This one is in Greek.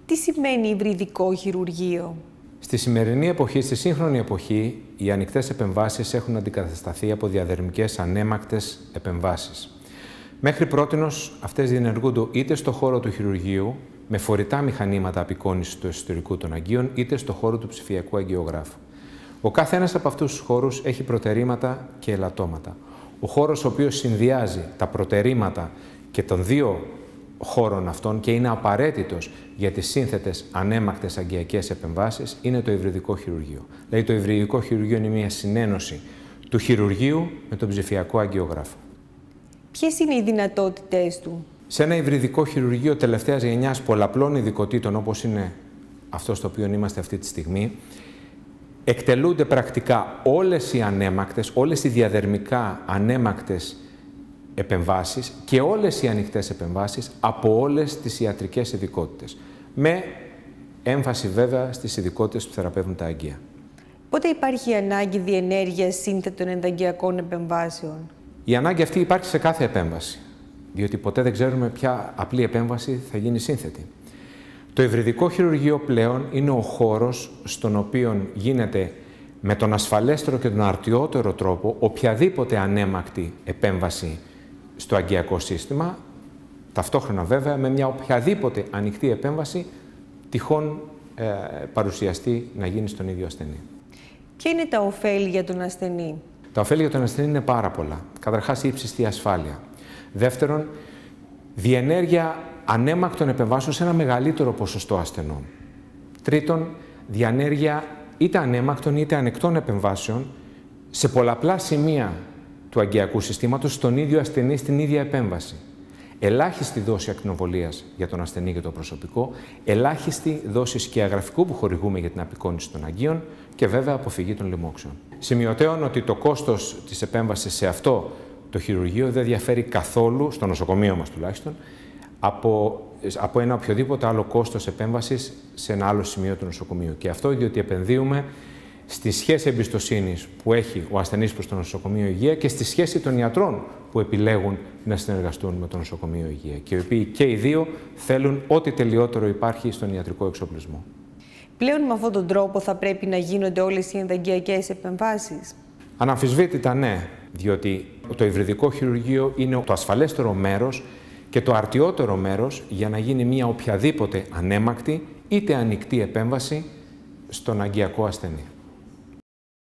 Τι σημαίνει υβριδικό χειρουργείο? Στη σημερινή εποχή, στη σύγχρονη εποχή, οι ανοιχτές επεμβάσεις έχουν αντικατασταθεί από διαδερμικές ανέμακτες επεμβάσεις. Μέχρι πρότινος αυτές διενεργούνται είτε στο χώρο του χειρουργείου, με φορητά μηχανήματα απεικόνησης του εσωτερικού των αγγείων, είτε στο χώρο του ψηφιακού αγγειογράφου. Ο κάθε ένας από αυτούς τους χώρους έχει προτερήματα και ελαττώματα. Ο χώρος ο οποίος συνδυάζει τα προτερήματα και των δύο χώρων αυτών και είναι απαραίτητος για τις σύνθετες ανέμακτες αγγειακές επεμβάσεις είναι το υβριδικό χειρουργείο. Δηλαδή το υβριδικό χειρουργείο είναι μια συνένωση του χειρουργείου με τον ψηφιακό αγγειογράφο. Ποιες είναι οι δυνατότητες του? Σε ένα υβριδικό χειρουργείο τελευταίας γενιάς πολλαπλών ειδικοτήτων, όπως είναι αυτό στο οποίο είμαστε αυτή τη στιγμή, εκτελούνται πρακτικά όλες οι ανέμακτες, όλες οι διαδερμικά ανέμακτες επεμβάσεις και όλες οι ανοιχτές επεμβάσεις από όλες τις ιατρικές ειδικότητες. Με έμφαση βέβαια στις ειδικότητες που θεραπεύουν τα αγγεία. Πότε υπάρχει ανάγκη διενέργειας σύνθετων ενταγγειακών επεμβάσεων? Η ανάγκη αυτή υπάρχει σε κάθε επέμβαση, διότι ποτέ δεν ξέρουμε ποια απλή επέμβαση θα γίνει σύνθετη. Το υβριδικό χειρουργείο πλέον είναι ο χώρος στον οποίο γίνεται με τον ασφαλέστερο και τον αρτιότερο τρόπο οποιαδήποτε ανέμακτη επέμβαση στο αγγειακό σύστημα, ταυτόχρονα βέβαια με μια οποιαδήποτε ανοιχτή επέμβαση τυχόν παρουσιαστεί να γίνει στον ίδιο ασθενή. Ποια είναι τα ωφέλη για τον ασθενή? Τα ωφέλη για τον ασθενή είναι πάρα πολλά. Καταρχάς, η ύψιστη ασφάλεια. Δεύτερον, διενέργεια ανέμακτων επεμβάσεων σε ένα μεγαλύτερο ποσοστό ασθενών. Τρίτον, διενέργεια είτε ανέμακτων είτε ανεκτών επεμβάσεων σε πολλαπλά σημεία του αγγειακού συστήματος στον ίδιο ασθενή, στην ίδια επέμβαση. Ελάχιστη δόση ακτινοβολίας για τον ασθενή και το προσωπικό, ελάχιστη δόση σκιαγραφικού που χορηγούμε για την απεικόνηση των αγγείων και βέβαια αποφυγή των λοιμόξεων. Σημειωτέων ότι το κόστος της επέμβασης σε αυτό το χειρουργείο δεν διαφέρει καθόλου, στο νοσοκομείο μας τουλάχιστον, από ένα οποιοδήποτε άλλο κόστος επέμβασης σε ένα άλλο σημείο του νοσοκομείου. Και αυτό διότι επενδύουμε στη σχέση εμπιστοσύνης που έχει ο ασθενής προς το νοσοκομείο υγεία και στη σχέση των ιατρών που επιλέγουν να συνεργαστούν με το νοσοκομείο υγεία και οι οποίοι και οι δύο θέλουν ό,τι τελειότερο υπάρχει στον ιατρικό εξοπλισμό. Πλέον με αυτόν τον τρόπο θα πρέπει να γίνονται όλες οι ενταγγειακές επεμβάσεις? Αναμφισβήτητα ναι, διότι το υβριδικό χειρουργείο είναι το ασφαλέστερο μέρος και το αρτιότερο μέρος για να γίνει μια οποιαδήποτε ανέμακτη είτε ανοιχτή επέμβαση στον αγγειακό ασθενή.